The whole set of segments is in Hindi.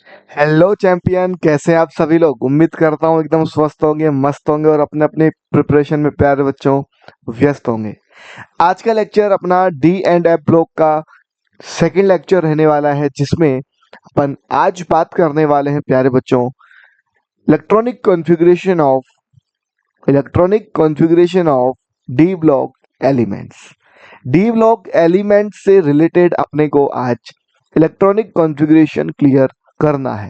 हेलो चैंपियन, कैसे हैं आप सभी लोग। उम्मीद करता हूँ एकदम स्वस्थ होंगे, मस्त होंगे और अपने अपने प्रिपरेशन में प्यारे बच्चों व्यस्त होंगे। आज का लेक्चर अपना डी एंड एफ ब्लॉक का सेकंड लेक्चर रहने वाला है, जिसमें अपन आज बात करने वाले हैं प्यारे बच्चों electronic configuration of D block elements. D block element से रिलेटेड अपने को आज इलेक्ट्रॉनिक कॉन्फ़िगरेशन क्लियर करना है।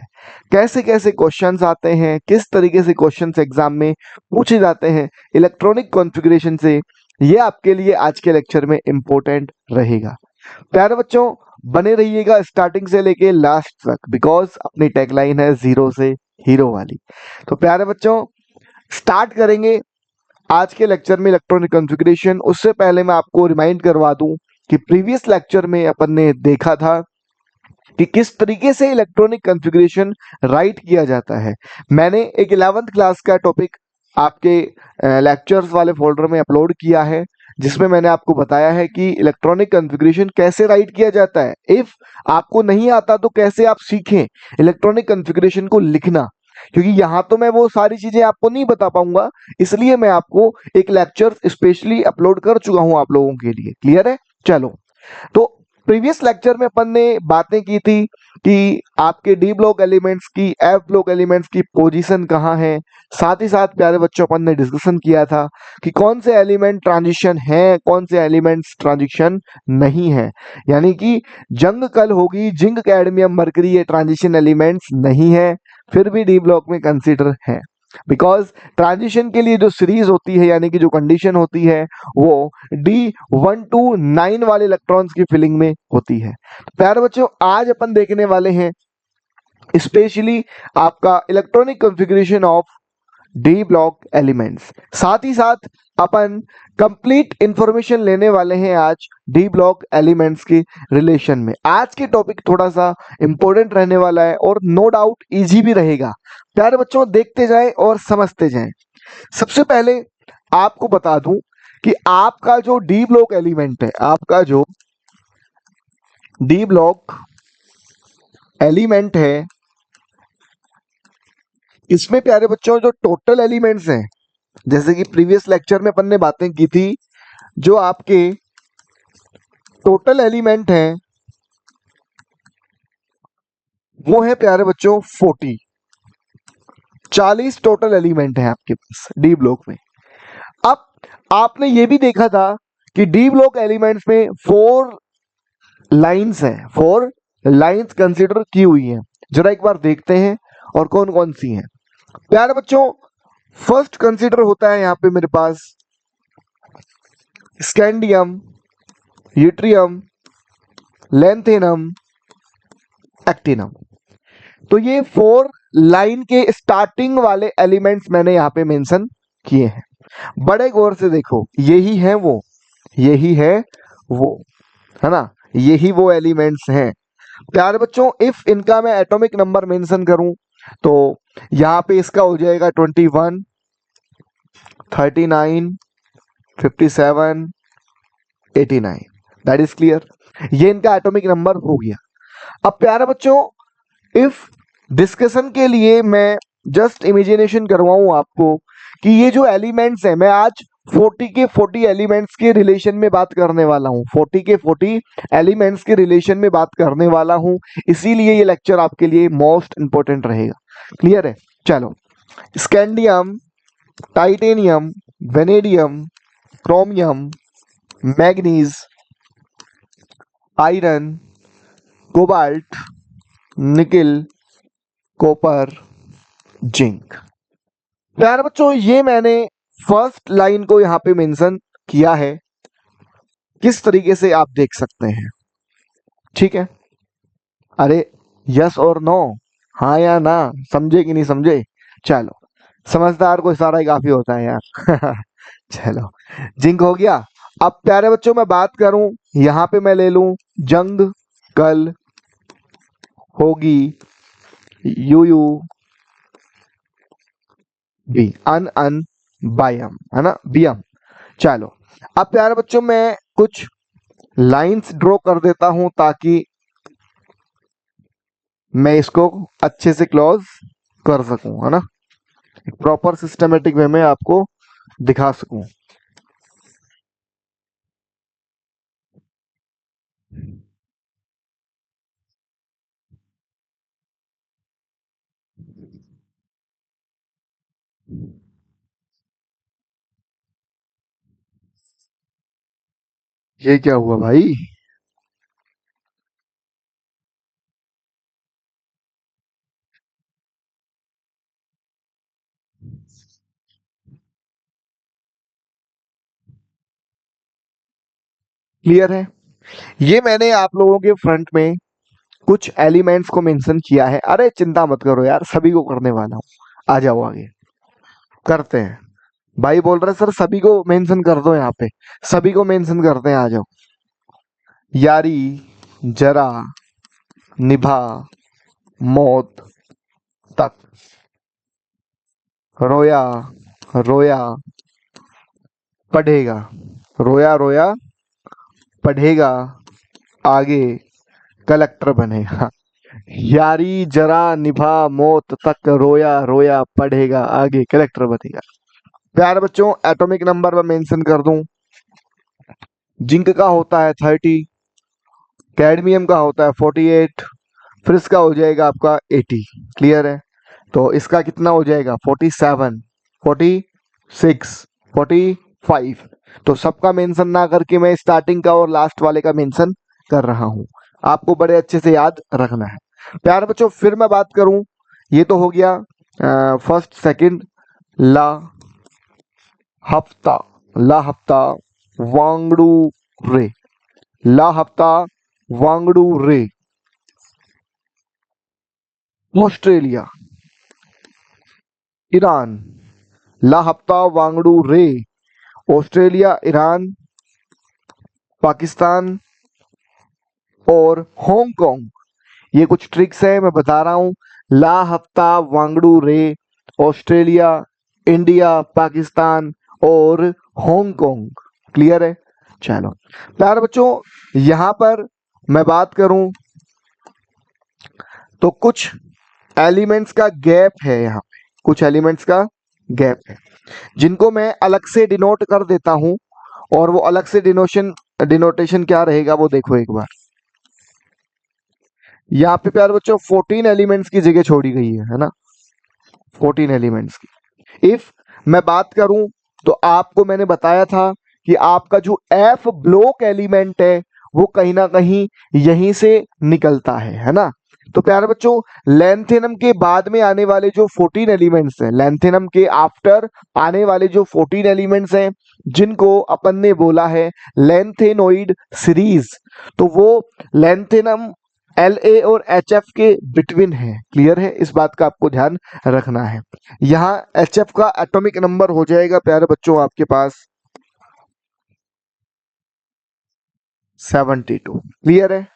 कैसे कैसे क्वेश्चंस आते हैं, किस तरीके से क्वेश्चंस एग्जाम में पूछे जाते हैं इलेक्ट्रॉनिक कॉन्फ़िगरेशन से, ये आपके लिए आज के लेक्चर में इम्पोर्टेंट रहेगा। प्यारे बच्चों, बने रहिएगा स्टार्टिंग से लेके लास्ट तक, बिकॉज अपनी टैगलाइन है जीरो से हीरो वाली। तो प्यारे बच्चों, स्टार्ट करेंगे आज के लेक्चर में इलेक्ट्रॉनिक कॉन्फ़िगरेशन। उससे पहले मैं आपको रिमाइंड करवा दूं कि प्रीवियस लेक्चर में अपन ने देखा था कि किस तरीके से इलेक्ट्रॉनिक कॉन्फ़िगरेशन राइट किया जाता है। मैंने एक 11th क्लास का टॉपिक आपके लेक्चर्स वाले फोल्डर में अपलोड किया है, जिसमें मैंने आपको बताया है कि इलेक्ट्रॉनिक कॉन्फ़िगरेशन कैसे राइट किया जाता है। इफ आपको नहीं आता तो कैसे आप सीखें इलेक्ट्रॉनिक कॉन्फ़िगरेशन को लिखना, क्योंकि यहाँ तो मैं वो सारी चीजें आपको नहीं बता पाऊंगा, इसलिए मैं आपको एक लेक्चर स्पेशली अपलोड कर चुका हूं आप लोगों के लिए। क्लियर है? चलो, तो प्रीवियस लेक्चर में अपन ने बातें की थी कि आपके डी ब्लॉक एलिमेंट्स की, एफ ब्लॉक एलिमेंट्स की पोजीशन कहाँ है। साथ ही साथ प्यारे बच्चों अपन ने डिस्कशन किया था कि कौन से एलिमेंट ट्रांजिशन है, कौन से एलिमेंट्स ट्रांजिशन नहीं है। यानी कि जंग कल होगी, जिंक कैडमियम मरकरी, ये ट्रांजिशन एलिमेंट्स नहीं है, फिर भी डी ब्लॉक में कंसीडर है। बिकॉज ट्रांजिशन के लिए जो सीरीज होती है, यानी कि जो कंडीशन होती है, वो D1 to 9 वाले इलेक्ट्रॉन्स की फिलिंग में होती है। तो प्यारे बच्चों, आज अपन देखने वाले हैं स्पेशली आपका electronic configuration of D block elements. साथ ही साथ अपन कंप्लीट इंफॉर्मेशन लेने वाले हैं आज डी ब्लॉक एलिमेंट्स के रिलेशन में। आज के टॉपिक थोड़ा सा इंपॉर्टेंट रहने वाला है और नो डाउट इजी भी रहेगा। प्यारे बच्चों, देखते जाएं और समझते जाएं। सबसे पहले आपको बता दूं कि आपका जो डी ब्लॉक एलिमेंट है, आपका जो डी ब्लॉक एलिमेंट है, इसमें प्यारे बच्चों जो टोटल एलिमेंट्स हैं, जैसे कि प्रीवियस लेक्चर में अपन ने बातें की थी, जो आपके टोटल एलिमेंट हैं वो है प्यारे बच्चों 40 टोटल एलिमेंट हैं आपके पास डी ब्लॉक में। अब आपने ये भी देखा था कि डी ब्लॉक एलिमेंट्स में 4 लाइंस हैं, 4 लाइंस कंसीडर की हुई हैं। जरा एक बार देखते हैं और कौन कौन सी हैं। प्यारे बच्चों, फर्स्ट कंसीडर होता है यहाँ पे मेरे पास स्कैंडियम, यूट्रियम, लैंथेनम, एक्टिनम। तो ये 4 लाइन के स्टार्टिंग वाले एलिमेंट्स मैंने यहाँ पे मेंशन किए हैं। बड़े गौर से देखो, यही है वो, यही है वो, है ना, यही वो एलिमेंट्स हैं। प्यारे बच्चों, इफ इनका मैं एटॉमिक नंबर मेंशन करूं तो यहाँ पे इसका हो जाएगा 21, 39, 57, 89। That is clear. ये इनका एटॉमिक नंबर हो गया। अब प्यारे बच्चों, इफ डिस्कशन के लिए मैं जस्ट इमेजिनेशन करवाऊं आपको कि ये जो एलिमेंट्स हैं, मैं आज 40 के 40 एलिमेंट्स के रिलेशन में बात करने वाला हूं, 40 के 40 एलिमेंट्स के रिलेशन में बात करने वाला हूं, इसीलिए ये लेक्चर आपके लिए मोस्ट इंपॉर्टेंट रहेगा। क्लियर है? चलो, scandium, titanium, vanadium, chromium, manganese, iron, cobalt, nickel, copper, zinc. प्यारे बच्चों, ये मैंने फर्स्ट लाइन को यहाँ पे मेंशन किया है, किस तरीके से आप देख सकते हैं। ठीक है? अरे यस और नो, हाँ या ना, समझे कि नहीं समझे? चलो, समझदार को इशारा ही काफी होता है यार। चलो, जिंक हो गया। अब प्यारे बच्चों, मैं बात करूं, यहाँ पे मैं ले लूं जंग, कल, होगी, यू बी, अन बायम, है ना, बियम। चलो, अब प्यारे बच्चों, मैं कुछ लाइंस ड्रॉ कर देता हूं ताकि मैं इसको अच्छे से क्लोज कर सकूं, है ना, प्रॉपर सिस्टमेटिक वे में आपको दिखा सकूं। ये क्या हुआ भाई? क्लियर है? ये मैंने आप लोगों के फ्रंट में कुछ एलिमेंट्स को मेंशन किया है। अरे चिंता मत करो यार, सभी को करने वाला हूँ। आ जाओ आगे, करते हैं। भाई बोल रहे सर सभी को मेंशन कर दो, यहाँ पे सभी को मेंशन करते हैं, आ जाओ। यारी जरा निभा मौत तक, रोया रोया पढ़ेगा, रोया रोया पढ़ेगा, आगे कलेक्टर बनेगा। यारी जरा निभा मौत तक, रोया रोया पढ़ेगा, आगे कलेक्टर बनेगा। प्यारे बच्चों, एटॉमिक नंबर में मेंशन कर दूं, जिंक का होता है 30, कैडमियम का होता है 48, फिर इसका हो जाएगा आपका 80। क्लियर है? तो इसका कितना हो जाएगा? 47, 46, 45। तो सबका मेंशन ना करके मैं स्टार्टिंग का और लास्ट वाले का मेंशन कर रहा हूं। आपको बड़े अच्छे से याद रखना है। प्यारे बच्चों, फिर मैं बात करूं, ये तो हो गया फर्स्ट सेकंड। ला हफ्ता, ला हफ्ता वांगड़ू रे, ला हफ्ता वांगड़ू रे, ऑस्ट्रेलिया, ईरान, ला हफ्ता वांगड़ू रे, ऑस्ट्रेलिया, ईरान, पाकिस्तान और हांगकांग। ये कुछ ट्रिक्स है, मैं बता रहा हूं। ला हफ्ता वांगड़ू रे, ऑस्ट्रेलिया, इंडिया, पाकिस्तान और हांगकांग। क्लियर है? चलो प्यारे बच्चों, यहां पर मैं बात करूं तो कुछ एलिमेंट्स का गैप है, यहाँ पे कुछ एलिमेंट्स का गैप है जिनको मैं अलग से डिनोट कर देता हूं। और वो अलग से डिनोटेशन क्या रहेगा वो देखो एक बार। यहाँ पे प्यारे बच्चों 14 एलिमेंट्स की जगह छोड़ी गई है ना, 14 एलिमेंट्स की। इफ मैं बात करूं तो आपको मैंने बताया था कि आपका जो एफ ब्लॉक एलिमेंट है वो कहीं ना कहीं यहीं से निकलता है ना। तो प्यारे बच्चों, लैंथेनम के बाद में आने वाले जो 14 एलिमेंट्स हैं, लैंथेनम के आफ्टर आने वाले जो 14 एलिमेंट्स हैं, जिनको अपन ने बोला है लैंथेनोइड सीरीज, तो वो लैंथेनम La और HF के बिटवीन है। क्लियर है? इस बात का आपको ध्यान रखना है। यहाँ HF का एटॉमिक नंबर हो जाएगा प्यारे बच्चों आपके पास 72। क्लियर है?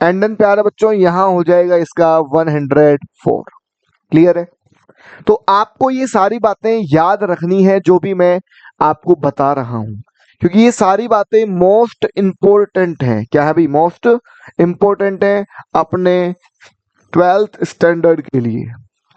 एंड देन प्यारे बच्चों यहाँ हो जाएगा इसका 104। क्लियर है? तो आपको ये सारी बातें याद रखनी है जो भी मैं आपको बता रहा हूं, क्योंकि ये सारी बातें मोस्ट इंपॉर्टेंट है। क्या है भाई? मोस्ट इंपॉर्टेंट है अपने 12th स्टैंडर्ड के लिए।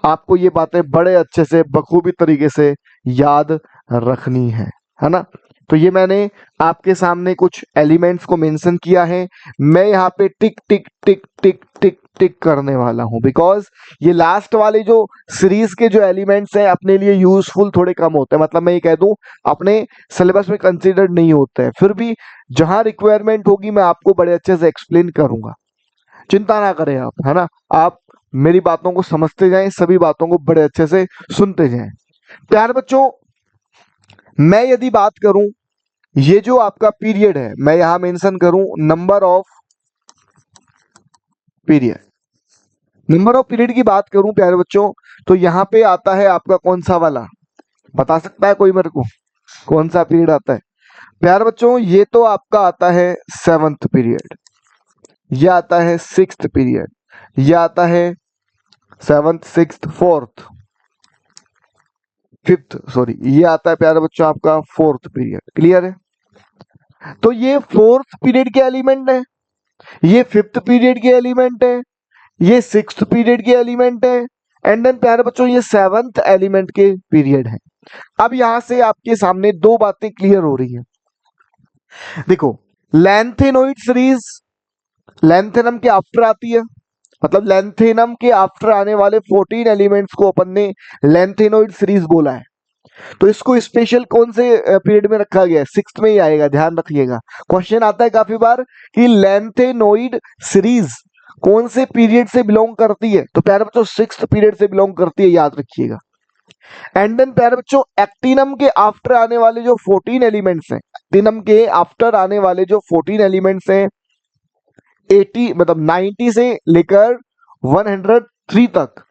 आपको ये बातें बड़े अच्छे से बखूबी तरीके से याद रखनी है ना। तो ये मैंने आपके सामने कुछ एलिमेंट्स को मेंशन किया है। मैं यहाँ पे टिक टिक टिक टिक टिक टिक करने वाला हूँ, बिकॉज ये लास्ट वाले जो सीरीज के जो एलिमेंट्स हैं अपने लिए यूजफुल थोड़े कम होते हैं। मतलब मैं ये कह दूं अपने सिलेबस में कंसीडर्ड नहीं होते हैं, फिर भी जहां रिक्वायरमेंट होगी मैं आपको बड़े अच्छे से एक्सप्लेन करूंगा। चिंता ना करें आप, है ना। आप मेरी बातों को समझते जाएं, सभी बातों को बड़े अच्छे से सुनते जाएं। प्यारे बच्चों, मैं यदि बात करूं, ये जो आपका पीरियड है, मैं यहां मेंशन करूं number of period, number of period की बात करूं प्यारे बच्चों, तो यहां पे आता है आपका कौन सा वाला, बता सकता है कोई मेरे को? कौन सा पीरियड आता है प्यारे बच्चों? ये तो आपका आता है 7th पीरियड, ये आता है 6th पीरियड, ये आता है 7th 6th 4th 5th, sorry, ये आता है प्यारे बच्चों आपका 4th पीरियड। क्लियर है? तो ये 4th पीरियड के एलिमेंट है, ये 5th पीरियड के एलिमेंट है, ये 6th पीरियड के एलिमेंट है, एंड देन प्यारे बच्चों ये 7th एलिमेंट के पीरियड है। अब यहां से आपके सामने दो बातें क्लियर हो रही हैं। देखो, लैंथेनोइड सीरीज लैंथेनम के आफ्टर आती है, मतलब लैंथेनम के आफ्टर आने वाले 14 एलिमेंट्स को अपन ने लैंथेनोइड सीरीज बोला है। तो इसको स्पेशल कौन से पीरियड में रखा गया है? 6th में ही आएगा, ध्यान रखिएगा। क्वेश्चन आता है काफी बार कि लैंथेनोइड सीरीज कौन से पीरियड से बिलोंग करती है? तो प्यारे बच्चों 6th पीरियड से बिलोंग करती है, याद रखिएगा। एंड देन प्यारे बच्चों एक्टिनम के आफ्टर आने वाले जो 14 एलिमेंट्स हैं, एक्टिनम के आफ्टर आने वाले जो 14 एलिमेंट्स हैं, 80 मतलब 90 से लेकर 103 तक,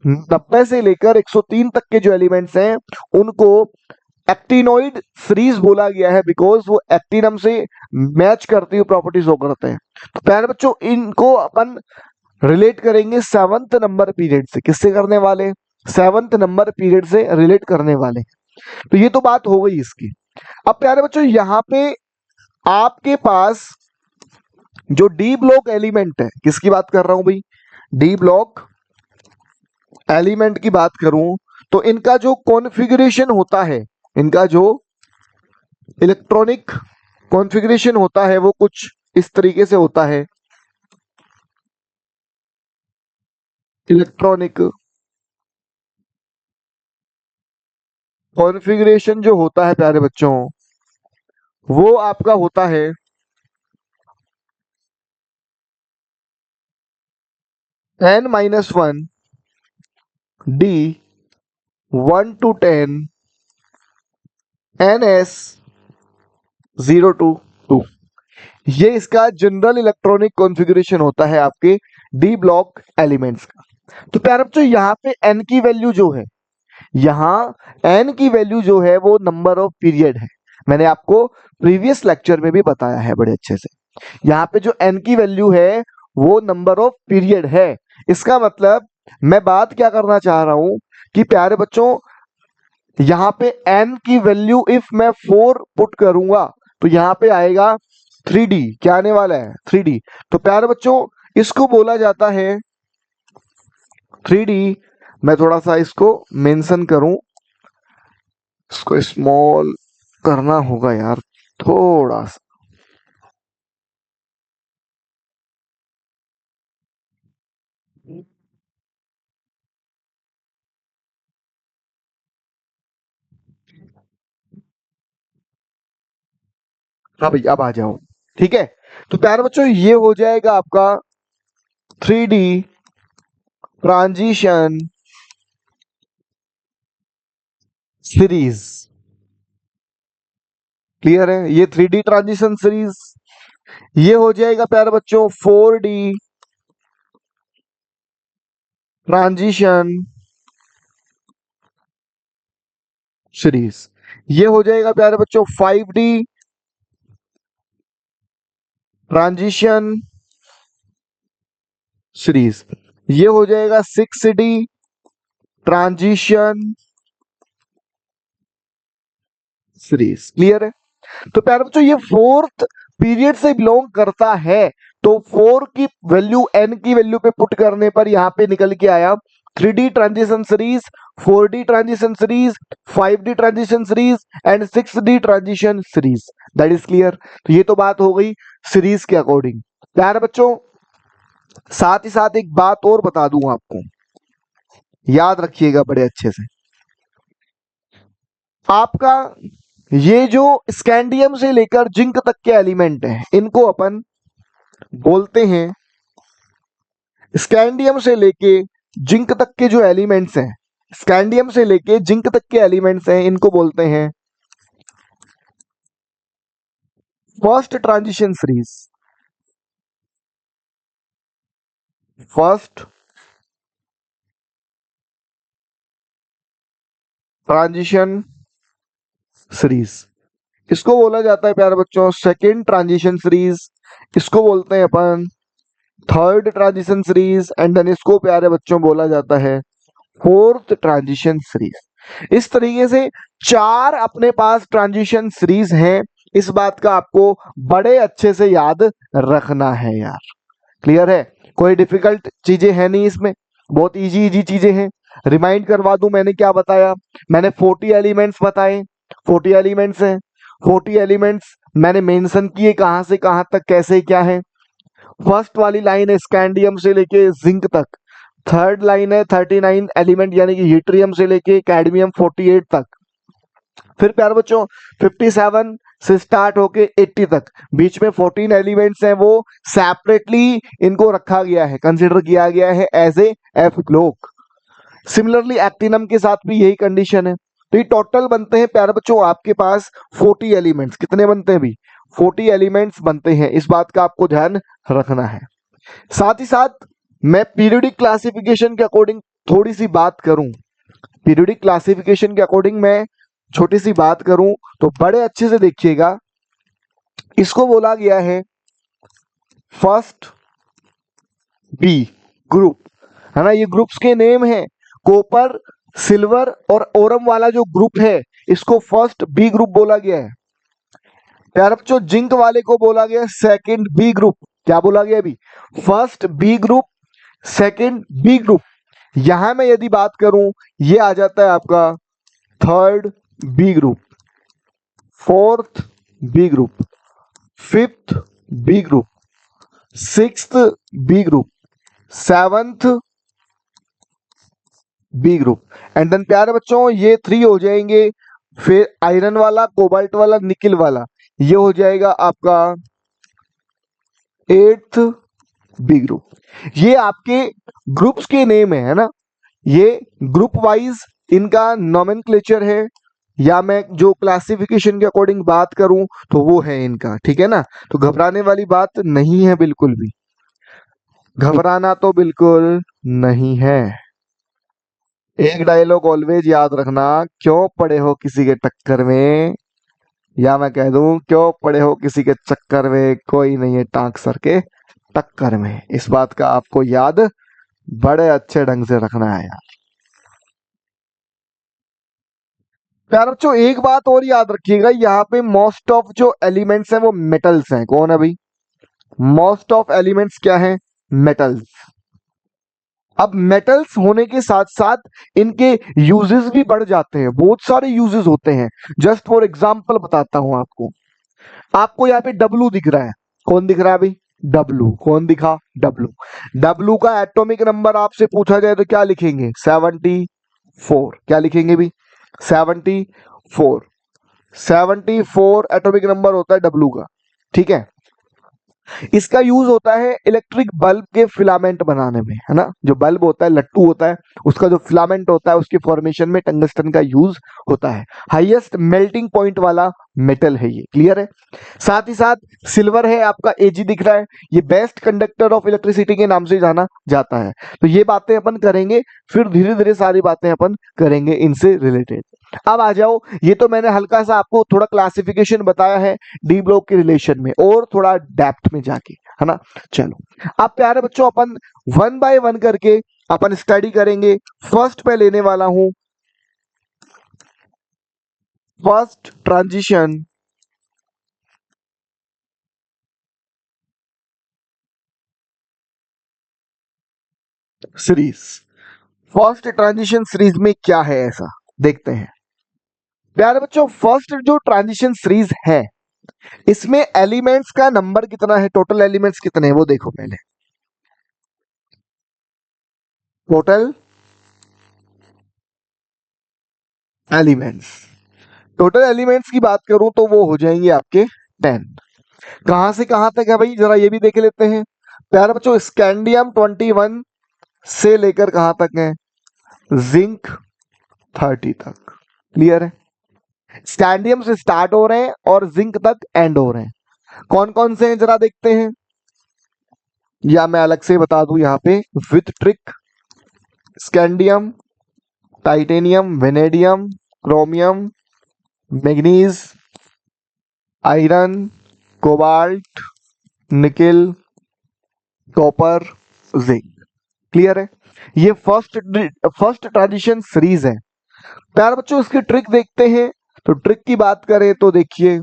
90 से लेकर 103 तक के जो एलिमेंट्स हैं उनको एक्टिनोइड सीरीज बोला गया है, बिकॉज वो एक्टिनम से मैच करती हुई प्रॉपर्टीज हो करते हैं। तो प्यारे बच्चों इनको अपन रिलेट करेंगे 7th नंबर पीरियड से। किससे करने वाले? 7th नंबर पीरियड से रिलेट करने वाले। तो ये तो बात हो गई इसकी। अब प्यारे बच्चों यहां पे आपके पास जो डी ब्लॉक एलिमेंट है, किसकी बात कर रहा हूं भाई? डी ब्लॉक एलिमेंट की बात करूं तो इनका जो कॉन्फ़िगरेशन होता है, इनका जो इलेक्ट्रॉनिक कॉन्फ़िगरेशन होता है वो कुछ इस तरीके से होता है। इलेक्ट्रॉनिक कॉन्फ़िगरेशन जो होता है प्यारे बच्चों, वो आपका होता है n-1 d 1 to 10 ns 0 to 2। ये इसका जनरल इलेक्ट्रॉनिक कॉन्फ़िगरेशन होता है आपके डी ब्लॉक एलिमेंट्स का। तो प्यारे बच्चों यहाँ पे n की वैल्यू जो है, यहाँ n की वैल्यू जो है वो नंबर ऑफ पीरियड है। मैंने आपको प्रीवियस लेक्चर में भी बताया है बड़े अच्छे से। यहाँ पे जो n की वैल्यू है वो नंबर ऑफ पीरियड है। इसका मतलब मैं बात क्या करना चाह रहा हूं कि प्यारे बच्चों यहाँ पे n की वैल्यू इफ मैं 4 पुट करूंगा तो यहाँ पे आएगा 3D। क्या आने वाला है? 3D। तो प्यारे बच्चों इसको बोला जाता है 3D। मैं थोड़ा सा इसको मेंशन करूं, इसको स्मॉल करना होगा यार थोड़ा सा। हाँ भाई अब आ जाओ, ठीक है। तो प्यारे बच्चों ये हो जाएगा आपका 3D ट्रांजिशन सीरीज। क्लियर है? ये 3D ट्रांजिशन सीरीज। ये हो जाएगा प्यारे बच्चों 4D ट्रांजिशन सीरीज। ये हो जाएगा प्यारे बच्चों 5D ट्रांजिशन सीरीज। ये हो जाएगा 6D ट्रांजिशन सीरीज। क्लियर है? तो प्यारे बच्चों ये 4th पीरियड से बिलोंग करता है, तो 4 की वैल्यू n की वैल्यू पे पुट करने पर यहां पे निकल के आया 3D transition series, 4D transition series, 5D transition series and 6D transition series. That is clear. तो ये तो बात हो गई सीरीज के अकॉर्डिंग। प्यारे बच्चों साथ ही साथ एक बात और बता दूं आपको, याद रखिएगा बड़े अच्छे से। आपका ये जो स्कैंडियम से लेकर जिंक तक के एलिमेंट हैं इनको अपन बोलते हैं, स्कैंडियम से लेके जिंक तक के जो एलिमेंट्स हैं, स्कैंडियम से लेके जिंक तक के एलिमेंट्स हैं इनको बोलते हैं first transition series. First transition series. इसको बोला जाता है प्यारे बच्चों सेकेंड ट्रांजिशन सीरीज। इसको बोलते हैं अपन third transition series and then इसको प्यारे बच्चों बोला जाता है फोर्थ ट्रांजिशन सीरीज। इस तरीके से 4 अपने पास ट्रांजिशन सीरीज हैं। इस बात का आपको बड़े अच्छे से याद रखना है यार। क्लियर है? कोई डिफिकल्ट चीजें है नहीं इसमें, बहुत इजी इजी चीजें हैं। रिमाइंड करवा दूं मैंने क्या बताया, मैंने 40 एलिमेंट्स बताए, 40 एलिमेंट्स हैं। 40 एलिमेंट्स मैंने मेंशन किए कहां से कहां तक कैसे क्या है। फर्स्ट वाली लाइन है स्कैंडियम से लेके जिंक तक। थर्ड लाइन है 39 एलिमेंट यानी कि हीट्रियम से लेके कैडमियम 48 तक। फिर प्यारे बच्चों 57 से स्टार्ट होके 80 तक, बीच में 14 एलिमेंट्स हैं, वो सेपरेटली इनको रखा गया है, कंसिडर किया गया है as a F block. Similarly actinium के साथ भी यही कंडीशन है। तो ये टोटल बनते हैं प्यारे बच्चों आपके पास 40 एलिमेंट्स। कितने बनते हैं भी? 40 एलिमेंट्स बनते हैं, इस बात का आपको ध्यान रखना है। साथ ही साथ मैं पीरियोडिक क्लासिफिकेशन के अकॉर्डिंग थोड़ी सी बात करूं, पीरियोडिक क्लासिफिकेशन के अकॉर्डिंग मैं छोटी सी बात करूं तो बड़े अच्छे से देखिएगा। इसको बोला गया है फर्स्ट बी ग्रुप, है ना, ये ग्रुप्स के नेम है। कॉपर, सिल्वर और ओरम वाला जो ग्रुप है इसको फर्स्ट बी ग्रुप बोला गया है। प्यारे बच्चों जिंक वाले को बोला गया सेकंड बी ग्रुप। क्या बोला गया अभी? First B group, second B group. यहां मैं यदि बात करूं ये आ जाता है आपका third B group, fourth B group, fifth B group, sixth B group, seventh B group. And then प्यारे बच्चों ये 3 हो जाएंगे। फिर आयरन वाला, कोबाल्ट वाला, निकिल वाला, ये हो जाएगा आपका 8th बी ग्रुप। ये आपके ग्रुप्स के नेम है ना, ये ग्रुप वाइज इनका नोमेनक्लेचर है, या मैं जो क्लासिफिकेशन के अकॉर्डिंग बात करूं तो वो है इनका, ठीक है ना। तो घबराने वाली बात नहीं है, बिल्कुल भी घबराना तो बिल्कुल नहीं है। एक डायलॉग ऑलवेज याद रखना, क्यों पड़े हो किसी के टक्कर में, या मैं कह दूं क्यों पड़े हो किसी के चक्कर में, कोई नहीं है टांग सर के टक्कर में। इस बात का आपको याद बड़े अच्छे ढंग से रखना है यार। प्यारे बच्चों एक बात और याद रखिएगा, यहाँ पे मोस्ट ऑफ जो एलिमेंट्स हैं वो मेटल्स हैं। कौन है भाई? मोस्ट ऑफ एलिमेंट्स क्या है? मेटल्स। अब मेटल्स होने के साथ साथ इनके यूजेस भी बढ़ जाते हैं, बहुत सारे यूजेस होते हैं। जस्ट फॉर एग्जांपल बताता हूं आपको। आपको यहाँ पे डब्लू दिख रहा है, कौन दिख रहा है भाई? डब्लू। कौन दिखा? डब्लू। डब्लू का एटॉमिक नंबर आपसे पूछा जाए तो क्या लिखेंगे? 74। क्या लिखेंगे भी? 74। 74 एटॉमिक नंबर होता है डब्लू का, ठीक है। इसका यूज होता है इलेक्ट्रिक बल्ब के फिलामेंट बनाने में, है ना। जो बल्ब होता है, लट्टू होता है, उसका जो फिलामेंट होता है उसके फॉर्मेशन में टंगस्टन का यूज होता है। हाईएस्ट मेल्टिंग पॉइंट वाला मेटल है ये, क्लियर है। साथ ही साथ सिल्वर है आपका, एजी दिख रहा है, ये बेस्ट कंडक्टर ऑफ इलेक्ट्रिसिटी के नाम से जाना जाता है। तो ये बातें अपन करेंगे, फिर धीरे धीरे सारी बातें अपन करेंगे इनसे रिलेटेड। अब आ जाओ, ये तो मैंने हल्का सा आपको थोड़ा क्लासिफिकेशन बताया है डी ब्लॉक के रिलेशन में, और थोड़ा डेप्थ में जाके, है ना। चलो अब प्यारे बच्चों अपन 1 बाय 1 करके अपन स्टडी करेंगे। फर्स्ट पे लेने वाला हूं first transition series. First transition series में क्या है ऐसा, देखते हैं। प्यारे बच्चों फर्स्ट जो ट्रांजिशन सीरीज है इसमें एलिमेंट्स का नंबर कितना है, टोटल एलिमेंट्स कितने हैं वो देखो पहले। टोटल एलिमेंट्स, टोटल एलिमेंट्स की बात करूं तो वो हो जाएंगे आपके 10। कहां से कहां तक है भाई, जरा ये भी देख लेते हैं। प्यारे बच्चों स्कैंडियम 21 से लेकर कहां तक है? जिंक 30 तक, क्लियर है। स्कैंडियम से स्टार्ट हो रहे हैं और जिंक तक एंड हो रहे हैं। कौन कौन से हैं जरा देखते हैं, या मैं अलग से बता दूं यहाँ पे with trick. Scandium, titanium, vanadium, chromium, manganese, iron, cobalt, nickel, copper, zinc, clear है। ये फर्स्ट ट्रांजिशन सीरीज है। प्यारे बच्चों इसकी ट्रिक देखते हैं। तो ट्रिक की बात करें तो देखिए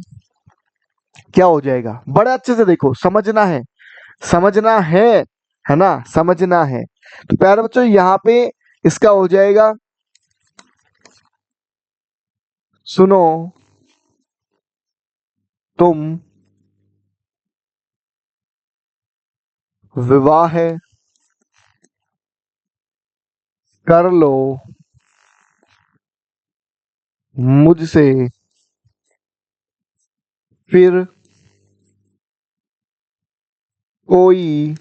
क्या हो जाएगा, बड़े अच्छे से देखो, समझना है, समझना है ना, समझना है। तो प्यारे बच्चों यहाँ पे इसका हो जाएगा, सुनो तुम विवाह कर लो मुझसे, फिर कोई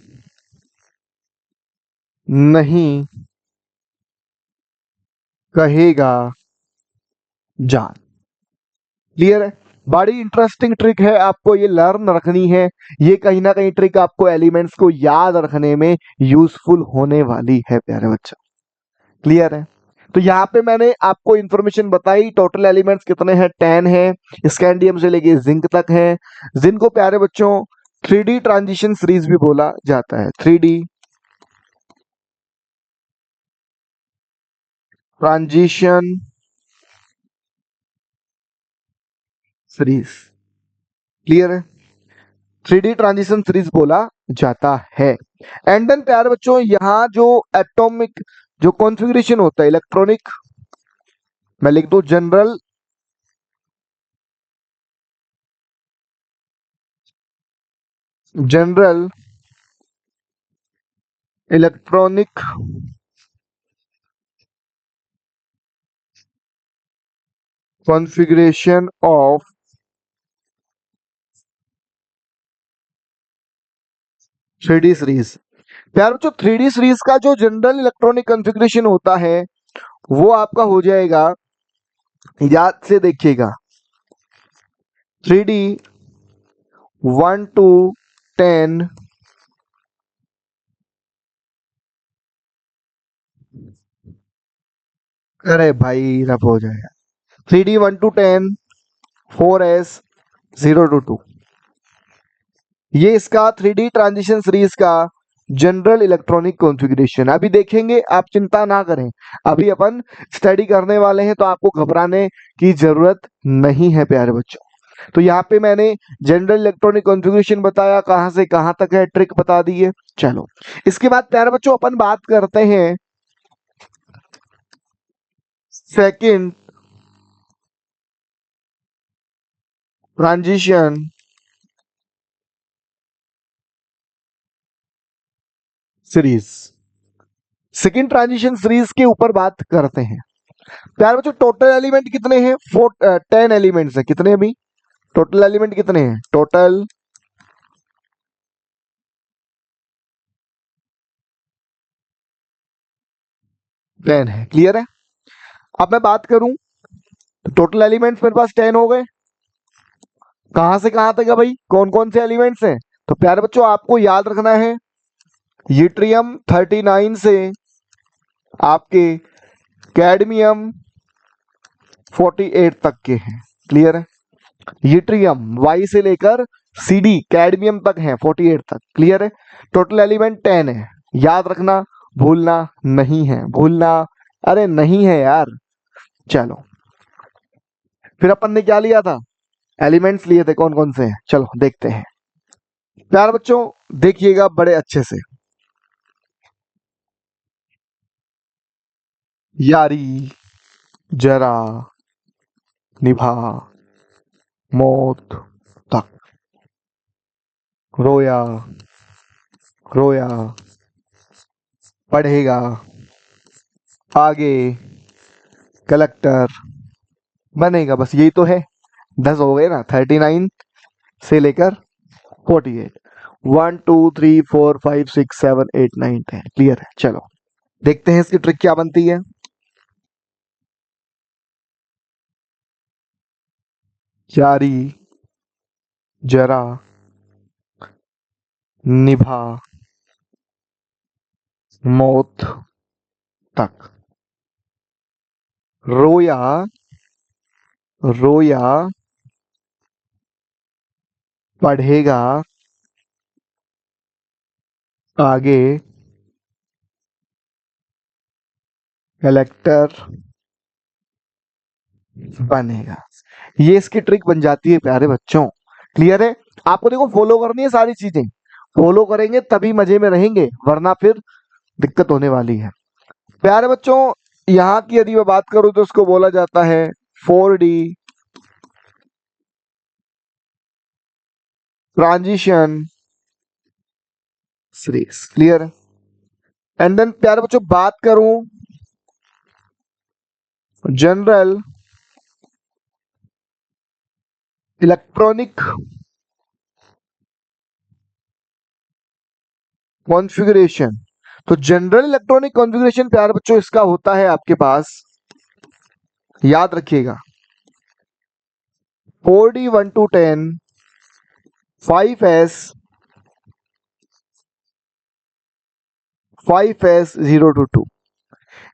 नहीं कहेगा जान। क्लियर है? बड़ी इंटरेस्टिंग ट्रिक है, आपको ये लर्न रखनी है। ये कहीं ना कहीं ट्रिक आपको एलिमेंट्स को याद रखने में यूजफुल होने वाली है प्यारे बच्चों। क्लियर है? तो यहाँ पे मैंने आपको इंफॉर्मेशन बताई, टोटल एलिमेंट्स कितने हैं, 10 है, स्कैंडियम से लेके जिंक तक है, जिनको प्यारे बच्चों 3D ट्रांजिशन सीरीज भी बोला जाता है। 3D transition series. क्लियर है? 3D ट्रांजिशन सीरीज बोला जाता है। एंड देन प्यारे बच्चों यहाँ जो एटॉमिक जो कॉन्फ़िगरेशन होता है इलेक्ट्रॉनिक, मैं लिख दू general electronic configuration of 3D series. प्यारे बच्चों 3D सीरीज का जो जनरल इलेक्ट्रॉनिक कॉन्फ़िगरेशन होता है वो आपका हो जाएगा, याद से देखिएगा, 3D 1 to 10 अरे भाई रफ हो जाएगा, 3D 1 to 10 4S 0 to 2, ये इसका 3D ट्रांजिशन सीरीज का जनरल इलेक्ट्रॉनिक कॉन्फ़िगरेशन। अभी देखेंगे, आप चिंता ना करें, अभी अपन स्टडी करने वाले हैं तो आपको घबराने की जरूरत नहीं है प्यारे बच्चों। तो यहाँ पे मैंने जनरल इलेक्ट्रॉनिक कॉन्फ़िगरेशन बताया, कहां से कहां तक है, ट्रिक बता दी है। चलो इसके बाद प्यारे बच्चों अपन बात करते हैं second transition series. Second transition series के ऊपर बात करते हैं। प्यारे बच्चों टोटल एलिमेंट कितने हैं? 10 एलिमेंट्स है। कितने अभी टोटल एलिमेंट कितने हैं? टोटल 10 है। क्लियर है? अब मैं बात करूं तो टोटल एलिमेंट्स मेरे पास 10 हो गए। कहां से कहां तक है भाई, कौन कौन से एलिमेंट्स हैं? तो प्यारे बच्चों आपको याद रखना है, यूट्रियम 39 से आपके कैडमियम 48 तक के हैं। क्लियर है? यूट्रियम वाई से लेकर सीडी कैडमियम तक है 48 तक। क्लियर है? टोटल एलिमेंट 10 है, याद रखना, भूलना नहीं है, भूलना अरे नहीं है यार। चलो फिर अपन ने क्या लिया था, एलिमेंट्स लिए थे, कौन कौन से हैं चलो देखते हैं। प्यारे बच्चों देखिएगा बड़े अच्छे से, यारी जरा निभा मौत तक, रोया रोया पढ़ेगा आगे कलेक्टर बनेगा। बस यही तो है, 10 हो गए ना, 39 से लेकर 48, 1 2 3 4 5 6 7 8 9 10। क्लियर है? चलो देखते हैं इसकी ट्रिक क्या बनती है। यारी जरा निभा मौत तक, रोया रोया पढ़ेगा आगे कलेक्टर बनेगा। ये इसकी ट्रिक बन जाती है प्यारे बच्चों। क्लियर है? आपको देखो फॉलो करनी है सारी चीजें, फॉलो करेंगे तभी मजे में रहेंगे, वरना फिर दिक्कत होने वाली है। प्यारे बच्चों, यहाँ की यदि मैं बात करूं तो उसको बोला जाता है 4D transition series. Clear? And then प्यारे बच्चों बात करूं जनरल इलेक्ट्रॉनिक कॉन्फ़िगरेशन, तो जनरल इलेक्ट्रॉनिक कॉन्फ़िगरेशन प्यारे बच्चों इसका होता है आपके पास, याद रखिएगा, 4D 1 to 10, 5S 5S 0 to 2,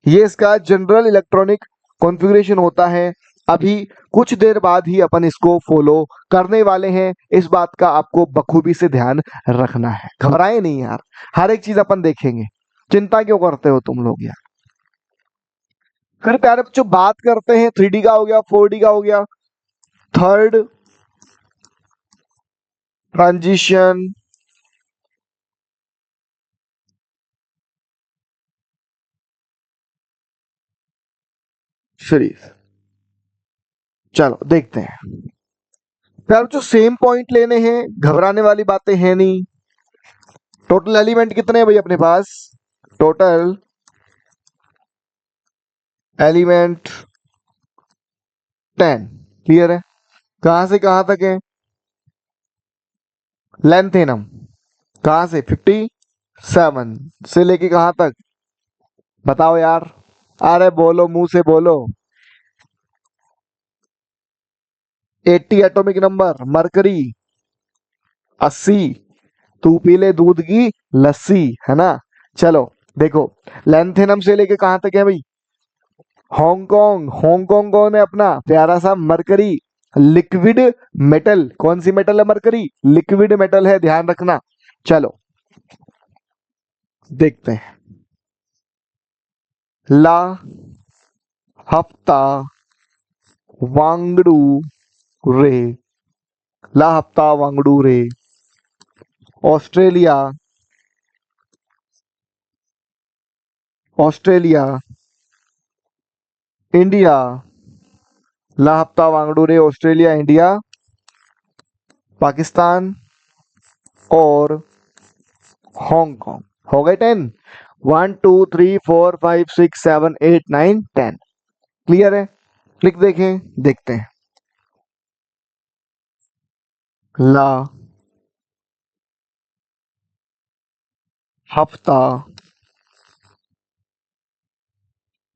ये इसका जनरल इलेक्ट्रॉनिक कॉन्फ़िगरेशन होता है। अभी कुछ देर बाद ही अपन इसको फॉलो करने वाले हैं, इस बात का आपको बखूबी से ध्यान रखना है। घबराए नहीं यार, हर एक चीज अपन देखेंगे, चिंता क्यों करते हो तुम लोग यार। फिर प्यारे बच्चों बात करते हैं 3D का हो गया, 4D का हो गया, थर्ड ट्रांजिशन सीरीज। चलो देखते हैं प्यारे बच्चों, सेम पॉइंट लेने हैं, घबराने वाली बातें हैं नहीं। टोटल एलिमेंट कितने हैं भाई अपने पास? Total element 10। क्लियर है? कहां से कहां तक है? लेंथेनम कहां से? 57 से लेके कहां तक बताओ यार? अरे बोलो, मुंह से बोलो। 80 एटॉमिक नंबर, मरकरी 80। तू पी ले दूध की लस्सी, है ना? चलो देखो, लेंथेनम से लेके कहां तक है भाई? हांगकांग। हांगकांग कौन है अपना? प्यारा सा मरकरी, लिक्विड मेटल। कौन सी मेटल है? मरकरी लिक्विड मेटल है, ध्यान रखना। चलो देखते हैं, ला हफ्ता वांगडू रे, ला हफ्ता वांगडू रे, ऑस्ट्रेलिया, ऑस्ट्रेलिया, इंडिया, ला हफ्ता वांगडू रे, ऑस्ट्रेलिया, इंडिया, पाकिस्तान और हांगकांग। हो गए 10। 1 2 3 4 5 6 7 8 9 10। क्लियर है? क्लिक देखें, देखते हैं। ला हफ्ता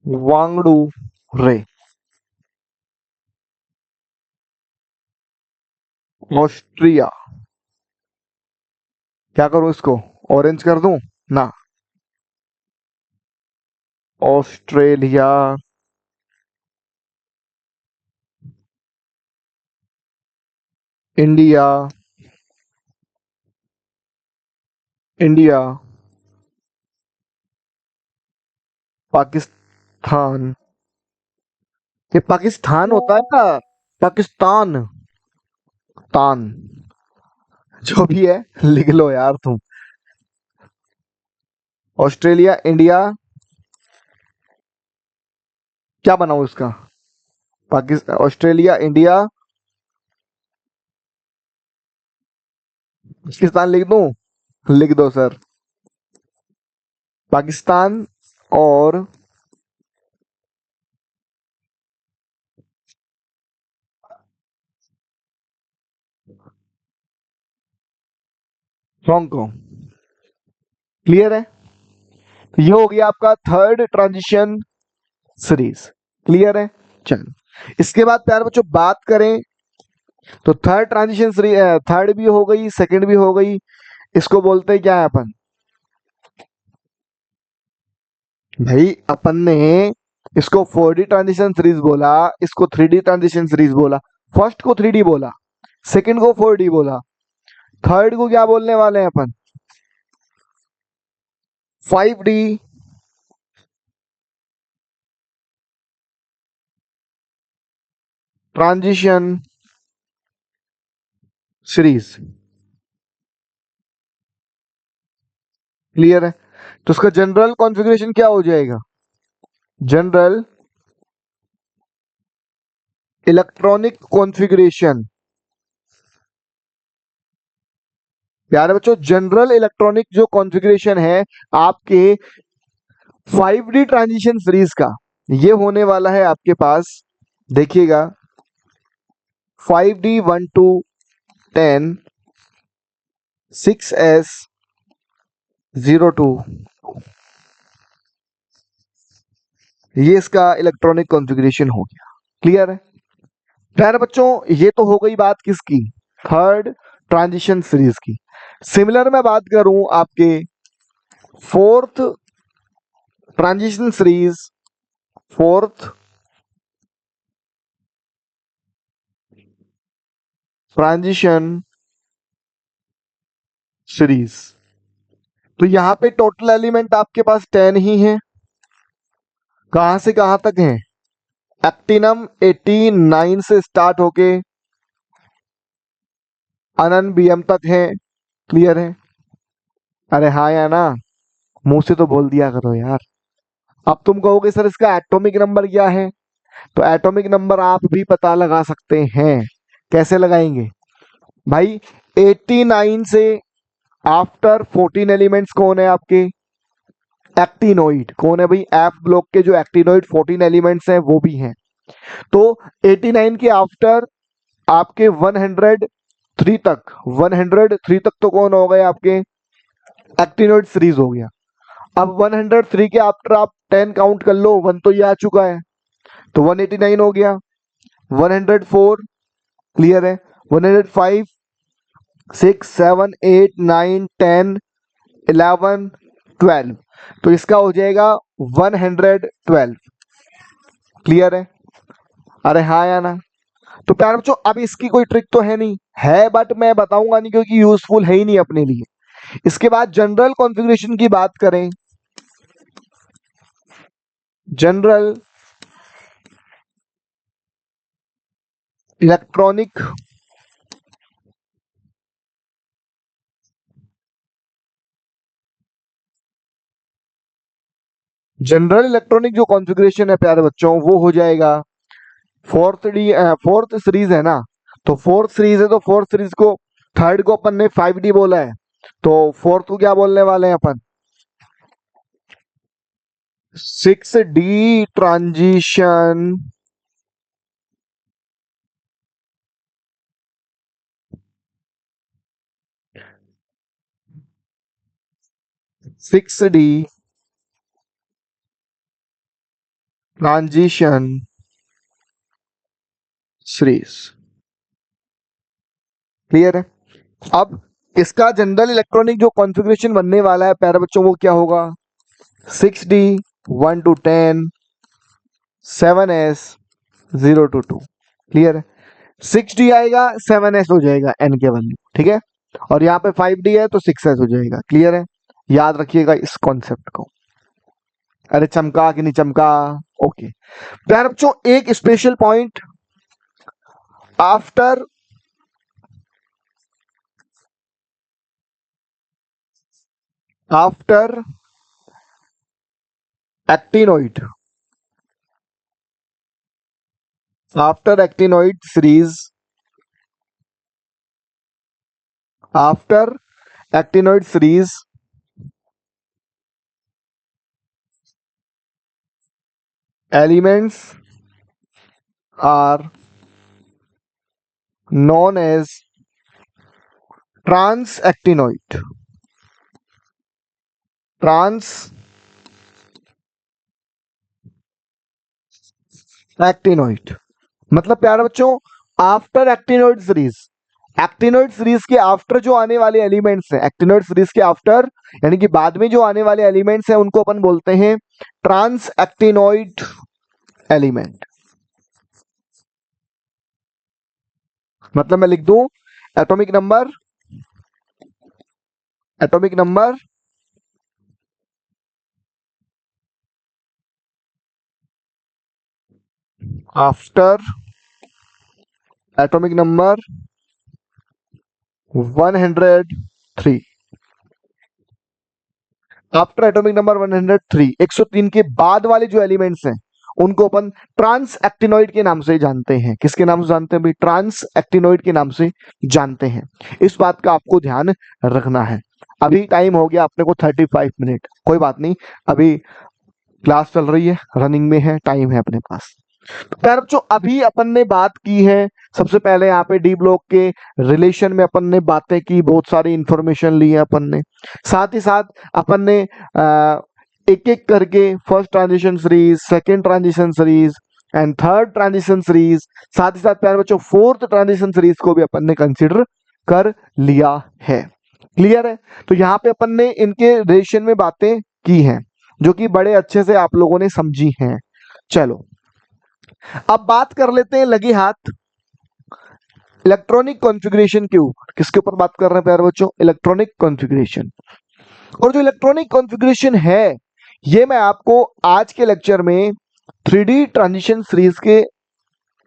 वांगडू रे, ऑस्ट्रिया। क्या करूं इसको? ऑरेंज कर दूं ना? Australia, India, India, Pakistan. ये पाकिस्तान होता है ना? पाकिस्तान, तान, जो भी है लिख लो यार तुम। ऑस्ट्रेलिया, इंडिया, क्या बनाऊं इसका? पाकिस्तान, ऑस्ट्रेलिया, इंडिया, पाकिस्तान लिख दूं? लिख दो सर। पाकिस्तान और हांगकांग। क्लियर है? तो ये हो गया आपका थर्ड ट्रांजिशन सीरीज। क्लियर है? चलो इसके बाद प्यारे बच्चों बात करें तो थर्ड ट्रांजिशन सीरीज, थर्ड भी हो गई, सेकंड भी हो गई, इसको बोलते हैं क्या है अपन? भाई अपन ने इसको 4D ट्रांजिशन सीरीज बोला, इसको 3D ट्रांजिशन सीरीज बोला। फर्स्ट को 3D बोला, सेकंड को 4D बोला, थर्ड को क्या बोलने वाले हैं अपन? 5D transition series. क्लियर है? तो उसका जनरल कॉन्फ़िगरेशन क्या हो जाएगा? General electronic configuration. प्यारे बच्चों, जनरल इलेक्ट्रॉनिक जो कॉन्फ़िगरेशन है आपके 5D ट्रांजिशन सीरीज का, ये होने वाला है आपके पास, देखिएगा 5D 1 to 10, 6S 0 to, ये इसका इलेक्ट्रॉनिक कॉन्फ़िगरेशन हो गया। क्लियर है? प्यारे बच्चों, ये तो हो गई बात किसकी? थर्ड ट्रांजिशन सीरीज की। सिमिलर मैं बात करूं आपके fourth transition series, fourth transition series, तो यहां पे टोटल एलिमेंट आपके पास 10 ही है। कहां से कहां तक है? एक्टिनम 89 से स्टार्ट होके अनन बीएम तक है। क्लियर है? अरे हाँ या ना, मुंह से तो बोल दिया करो यार। अब तुम कहोगे सर इसका एटॉमिक नंबर क्या है, तो एटॉमिक नंबर आप भी पता लगा सकते हैं। कैसे लगाएंगे भाई? 89 से आफ्टर 14 एलिमेंट्स कौन है आपके? एक्टिनोइड। कौन है भाई? एफ ब्लॉक के जो एक्टिनोइड 14 एलिमेंट्स हैं वो भी हैं। तो 89 के आफ्टर आपके 103 तक, 103 तक तो कौन हो गए आपके? एक्टिनोइड सीरीज हो गया। अब 103 के आफ्टर आप 10 काउंट कर लो, 1 तो ये आ चुका है, तो 189 हो गया। 104, क्लियर है? 105, 6, 7, 8, 9, 10, 11, 12, तो इसका हो जाएगा 112। क्लियर है? अरे हाँ या ना? तो प्यारे बच्चों, अब इसकी कोई ट्रिक तो है नहीं है, बट मैं बताऊंगा नहीं क्योंकि यूजफुल है ही नहीं अपने लिए। इसके बाद जनरल कॉन्फ़िगरेशन की बात करें, जनरल इलेक्ट्रॉनिक जनरल इलेक्ट्रॉनिक जो कॉन्फ़िगरेशन है प्यारे बच्चों, वो हो जाएगा फोर्थ सीरीज है ना, तो फोर्थ सीरीज है, तो फोर्थ सीरीज को, थर्ड को अपन ने 5D बोला है, तो फोर्थ को क्या बोलने वाले हैं अपन? 6D transition 6D transition series. Clear है? अब इसका जनरल इलेक्ट्रॉनिक जो कॉन्फ़िगरेशन बनने वाला है प्यारे बच्चों, वो क्या होगा? 6D 1 to 10, 7S 0 to 2। Clear है? 6D आएगा, 7S हो जाएगा एन के वैल्यू, ठीक है? और यहाँ पे 5D है तो 6S हो जाएगा। क्लियर है? याद रखिएगा इस कॉन्सेप्ट को। अरे चमका कि नहीं चमका? ओके प्यारे बच्चों, एक special point, after after actinoid, after actinoid series, after actinoid series elements are known as transactinoid, transactinoid। मतलब प्यारे बच्चों, after actinoid series, actinoid series के आफ्टर जो आने वाले एलिमेंट्स हैं, एक्टिनोइड सीरीज के आफ्टर यानी कि बाद में जो आने वाले एलिमेंट्स हैं उनको अपन बोलते हैं ट्रांस एक्टिनोइड एलिमेंट। मतलब मैं लिख दूं atomic number, atomic number after atomic number 103। After atomic number 103, 103 के बाद वाले जो एलिमेंट्स हैं उनको अपन ट्रांस एक्टिनोइड के नाम से जानते हैं। किसके नाम से जानते हैं भाई? ट्रांस एक्टिनोइड के नाम से जानते हैं। इस बात का आपको ध्यान रखना है। अभी टाइम हो गया अपने को 35 मिनट, कोई बात नहीं, अभी क्लास चल रही है, रनिंग में है, टाइम है अपने पास। तो प्यारे बच्चों, अभी अपन ने बात की है, सबसे पहले यहाँ पे डी ब्लॉक के रिलेशन में अपन ने बातें की, बहुत सारी इंफॉर्मेशन ली है अपन ने। साथ ही साथ अपन ने एक एक करके first transition series, second transition series and third transition series, साथ ही साथ प्यारे बच्चों फोर्थ ट्रांजिशन सीरीज को भी अपन ने कंसिडर कर लिया है। क्लियर है? तो यहाँ पे अपन ने इनके रिलेशन में बातें की हैं जो कि बड़े अच्छे से आप लोगों ने समझी हैं। चलो अब बात कर लेते हैं लगे हाथ इलेक्ट्रॉनिक कॉन्फ़िगरेशन के ऊपर। किसके ऊपर बात कर रहे हैं प्यारे बच्चों? Electronic configuration. और जो इलेक्ट्रॉनिक कॉन्फ़िगरेशन है ये मैं आपको आज के लेक्चर में 3D ट्रांजिशन सीरीज के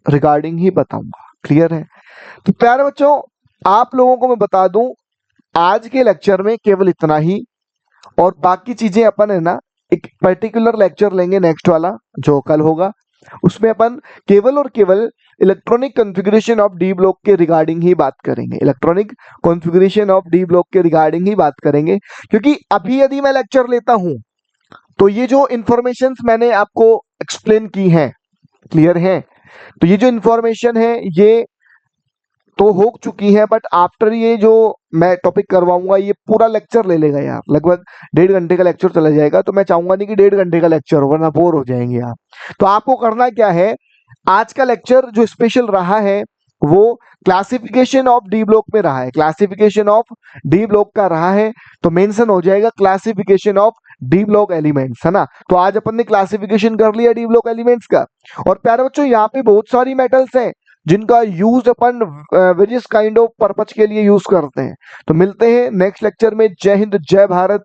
रिगार्डिंग ही बताऊंगा। क्लियर है? तो प्यारे बच्चों आप लोगों को मैं बता दूं आज के लेक्चर में केवल इतना ही, और बाकी चीजें अपन है ना एक पर्टिकुलर लेक्चर लेंगे नेक्स्ट वाला जो कल होगा, उसमें अपन केवल और केवल electronic configuration of D block के रिगार्डिंग ही बात करेंगे। Electronic configuration of D block के रिगार्डिंग ही बात करेंगे, क्योंकि अभी यदि मैं लेक्चर लेता हूं तो ये जो इंफॉर्मेशंस मैंने आपको एक्सप्लेन की हैं, क्लियर है, तो ये जो इंफॉर्मेशन है ये तो हो चुकी है, बट आफ्टर ये जो मैं टॉपिक करवाऊंगा ये पूरा लेक्चर ले लेगा यार, लगभग 1.5 घंटे का लेक्चर चला जाएगा। तो मैं चाहूंगा नहीं कि 1.5 घंटे का लेक्चर हो, वरना बोर हो जाएंगे आप। तो आपको करना क्या है, आज का लेक्चर जो स्पेशल रहा है वो क्लासिफिकेशन ऑफ डी ब्लॉक में रहा है, क्लासिफिकेशन ऑफ डी ब्लॉक का रहा है, तो मेंशन हो जाएगा classification of D block elements, है ना। तो आज अपन ने क्लासिफिकेशन कर लिया डी ब्लॉक एलिमेंट्स का। और प्यारे बच्चों यहाँ पे बहुत सारी मेटल्स हैं जिनका use upon various kind of purpose के लिए यूज करते हैं। तो मिलते हैं नेक्स्ट लेक्चर में। जय हिंद, जय भारत,